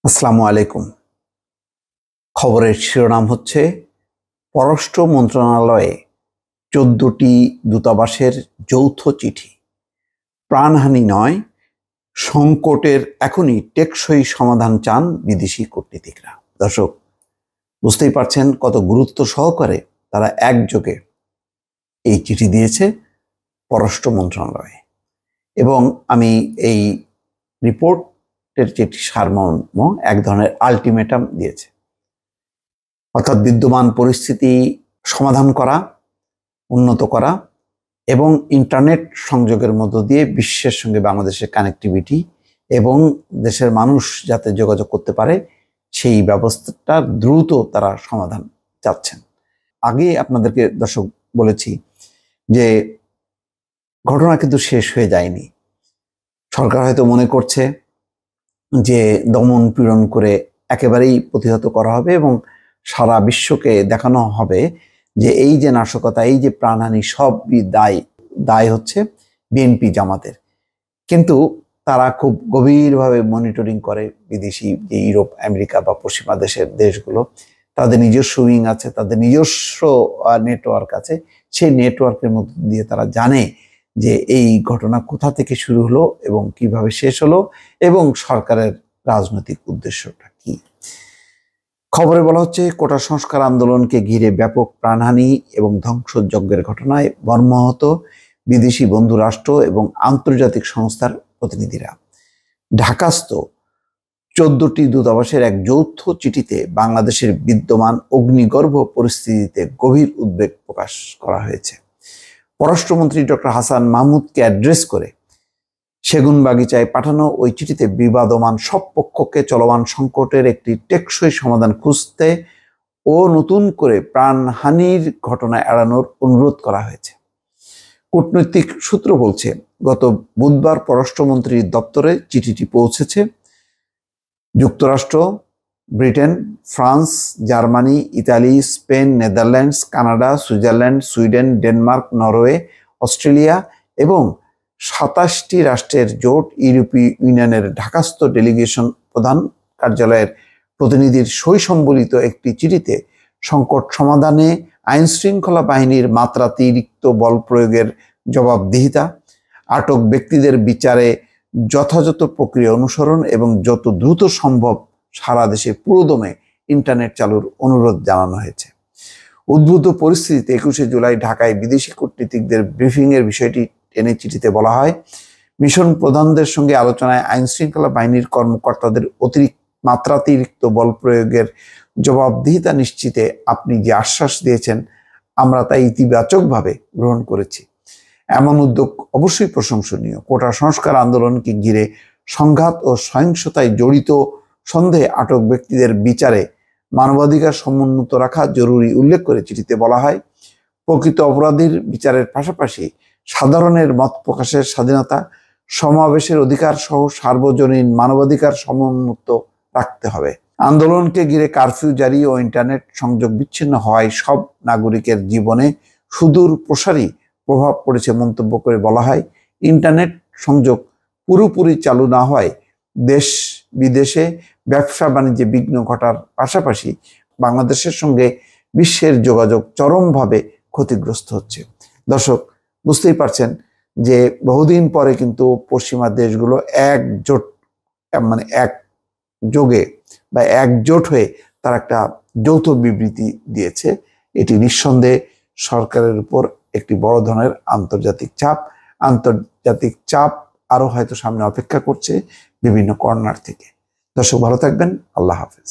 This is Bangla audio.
আসসালামু আলাইকুম। খবরের শিরোনাম হচ্ছে পররাষ্ট্র মন্ত্রণালয়ে 14টি দূতাবাসের যৌথ চিঠি। প্রাণহানি নয়, সংকটের এখনই টেকসই সমাধান চান বিদেশি কূটনীতিকরা। দর্শক, বুঝতেই পারছেন কত গুরুত্ব সহকারে তারা একযোগে এই চিঠি দিয়েছে পররাষ্ট্র মন্ত্রণালয়ে। এবং আমি এই রিপোর্টের যেটি সারমর্ম এক ধরনের আলটিমেটাম দিয়েছে, অর্থাৎ বিদ্যমান পরিস্থিতি সমাধান করা, উন্নত করা এবং ইন্টারনেট সংযোগের মধ্য দিয়ে বিশ্বের সঙ্গে বাংলাদেশের কানেক্টিভিটি এবং দেশের মানুষ যাতে যোগাযোগ করতে পারে সেই ব্যবস্থাটা দ্রুত তারা সমাধান চাচ্ছেন। আগে আপনাদেরকে দর্শক বলেছি যে ঘটনা কিন্তু শেষ হয়ে যায়নি। সরকার হয়তো মনে করছে যে দমন পীড়ন করে একেবারেই প্রতিহত করা হবে এবং সারা বিশ্বকে দেখানো হবে যে এই যে নাশকতা, এই যে প্রাণহানি সবই দায় হচ্ছে বিএনপি জামাতের। কিন্তু তারা খুব গভীরভাবে মনিটরিং করে বিদেশি যে ইউরোপ, আমেরিকা বা পশ্চিমা দেশগুলো, তাদের নিজস্ব উইং আছে, তাদের নিজস্ব নেটওয়ার্ক আছে। সেই নেটওয়ার্কের মধ্য দিয়ে তারা জানে যে এই ঘটনা কোথা থেকে শুরু হলো এবং কিভাবে শেষ হলো এবং সরকারের রাজনৈতিক উদ্দেশ্যটা কি। খবরে বলা হচ্ছে কোটা সংস্কার আন্দোলনকে ঘিরে ব্যাপক প্রাণহানি এবং ধ্বংসযজ্ঞের ঘটনায় মর্মাহত বিদেশি বন্ধু রাষ্ট্র এবং আন্তর্জাতিক সংস্থার প্রতিনিধিরা। ঢাকাস্থ 14টি দূতাবাসের এক যৌথ চিঠিতে বাংলাদেশের বিদ্যমান অগ্নিগর্ভ পরিস্থিতিতে গভীর উদ্বেগ প্রকাশ করা হয়েছে। পররাষ্ট্রমন্ত্রী ডক্টর হাসান মাহমুদকে অ্যাড্রেস করে সেগুনবাগিচায় পাঠানো ওই চিঠিতে বিবাদমান সব পক্ষকে চলমান সংকটের একটি টেকসই সমাধান খুঁজতে ও নতুন করে প্রাণহানির ঘটনা এড়ানোর অনুরোধ করা হয়েছে। কূটনৈতিক সূত্র বলছে, গত বুধবার পররাষ্ট্রমন্ত্রীর দপ্তরে চিঠিটি পৌঁছেছে। যুক্তরাষ্ট্র, Britain, France, Germany, Italy, Spain, Netherlands, Canada, Switzerland, Sweden, Denmark, Norway, Australia এবং 27টি রাষ্ট্রের জোট ইউরোপীয় ইউনিয়নের ঢাকাস্থ ডেলিগেশন প্রধান কার্যালয়ের প্রতিনিধির সই সম্বলিত একটি চিঠিতে সংকট সমাধানে আইনশৃঙ্খলা বাহিনীর মাত্রাতিরিক্ত বল প্রয়োগের জবাবদিহিতা, আটক ব্যক্তিদের বিচারে যথাযথ প্রক্রিয়া অনুসরণ এবং যত দ্রুত সম্ভব সারা দেশে পুরোদমে ইন্টারনেট চালুর অনুরোধ জানানো হয়েছে। উদ্ভূত পরিস্থিতিতে 21শে জুলাই ঢাকায় বিদেশি কূটনীতিকদের ব্রিফিংয়ের বিষয়টি টেনে চিঠিতে বলা হয়, মিশন প্রধানদের সঙ্গে আলোচনায় আইনশৃঙ্খলা বাহিনীর কর্মকর্তাদের মাত্রাতিরিক্ত বল প্রয়োগের জবাবদিহিতা নিশ্চিতে আপনি যে আশ্বাস দিয়েছেন আমরা তা ইতিবাচকভাবে গ্রহণ করেছি। এমন উদ্যোগ অবশ্যই প্রশংসনীয়। কোটা সংস্কার আন্দোলনকে ঘিরে সংঘাত ও সহিংসতায় জড়িত সন্দেহে আটক ব্যক্তিদের বিচারে মানবাধিকার সমুন্নত রাখা জরুরি উল্লেখ করে চিঠিতে বলা হয়, প্রকৃত অপরাধীর বিচারের পাশাপাশি সাধারণের মত প্রকাশের স্বাধীনতা, সমাবেশের অধিকার সহ সার্বজনীন মানবাধিকার সমুন্নত রাখতে হবে। আন্দোলনকে ঘিরে কারফিউ জারি ও ইন্টারনেট সংযোগ বিচ্ছিন্ন হওয়ায় সব নাগরিকের জীবনে সুদূর প্রসারী প্রভাব পড়েছে মন্তব্য করে বলা হয়, ইন্টারনেট সংযোগ পুরোপুরি চালু না হওয়ায় দেশ বিদেশে ব্যবসা বাণিজ্যে বিঘ্ন ঘটার পাশাপাশি বাংলাদেশের সঙ্গে বিশ্বের যোগাযোগ চরমভাবে ক্ষতিগ্রস্ত হচ্ছে। দর্শক, বুঝতেই পারছেন যে বহুদিন পরে কিন্তু পশ্চিমা দেশগুলো একজোট হয়ে তারা একটা যৌথ বিবৃতি দিয়েছে। এটি নিঃসন্দেহে সরকারের উপর একটি বড় ধরনের আন্তর্জাতিক চাপ আরো হয়তো সামনে অপেক্ষা করছে বিভিন্ন কর্নার থেকে। দর্শক, ভালো থাকবেন। আল্লাহ হাফেজ।